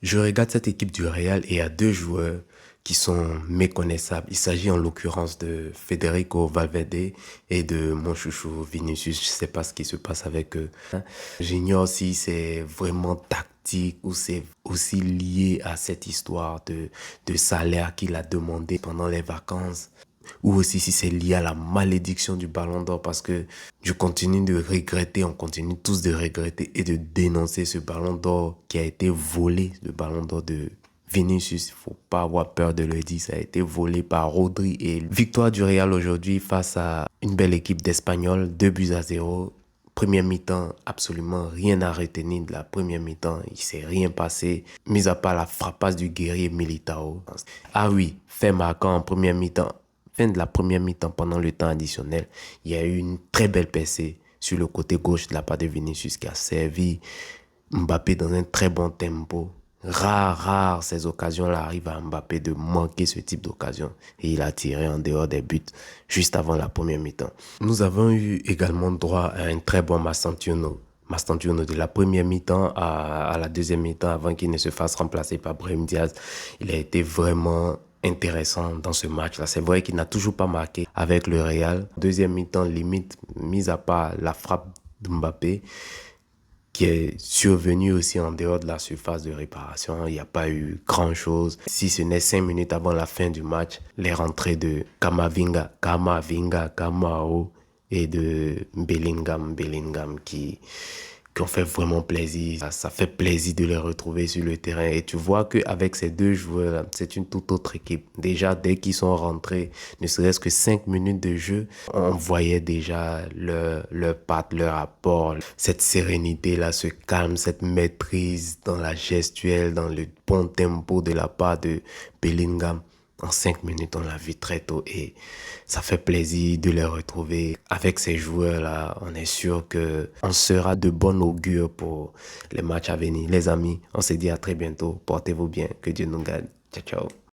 Je regarde cette équipe du Real et il y a deux joueurs qui sont méconnaissables. Il s'agit en l'occurrence de Federico Valverde et de mon chouchou Vinicius. Je sais pas ce qui se passe avec eux. J'ignore si c'est vraiment tactique ou c'est aussi lié à cette histoire de salaire qu'il a demandé pendant les vacances ou aussi si c'est lié à la malédiction du Ballon d'Or parce que je continue de regretter, on continue tous de regretter et de dénoncer ce Ballon d'Or qui a été volé, le Ballon d'Or de Vinicius. Il faut pas avoir peur de le dire, ça a été volé par Rodri et victoire du Real aujourd'hui face à une belle équipe d'Espagnols, 2 buts à 0. Première mi-temps, absolument rien à retenir de la première mi-temps. Il s'est rien passé, mis à part la frappasse du guerrier Militao. Ah oui, fait marquant en première mi-temps. Fin de la première mi-temps, pendant le temps additionnel, il y a eu une très belle percée sur le côté gauche de la part de Vinicius qui a servi Mbappé dans un très bon tempo. Rare ces occasions-là arrivent à Mbappé de manquer ce type d'occasion. Et il a tiré en dehors des buts juste avant la première mi-temps. Nous avons eu également droit à un très bon Mastantuono de la première mi-temps à la deuxième mi-temps avant qu'il ne se fasse remplacer par Brahim Diaz. Il a été vraiment intéressant dans ce match-là. C'est vrai qu'il n'a toujours pas marqué avec le Real. Deuxième mi-temps, limite, mis à part la frappe de Mbappé, qui est survenu aussi en dehors de la surface de réparation. Il n'y a pas eu grand-chose. Si ce n'est 5 minutes avant la fin du match, les rentrées de Kamao et de Bellingham qui ont fait vraiment plaisir. Ça fait plaisir de les retrouver sur le terrain. Et tu vois qu'avec ces deux joueurs, c'est une toute autre équipe. Déjà, dès qu'ils sont rentrés, ne serait-ce que 5 minutes de jeu, on voyait déjà leur patte, leur apport, cette sérénité-là, ce calme, cette maîtrise dans la gestuelle, dans le bon tempo de la part de Bellingham. En 5 minutes, on l'a vu très tôt et ça fait plaisir de les retrouver. Avec ces joueurs-là, on est sûr que on sera de bon augure pour les matchs à venir. Les amis, on se dit à très bientôt. Portez-vous bien. Que Dieu nous garde. Ciao, ciao.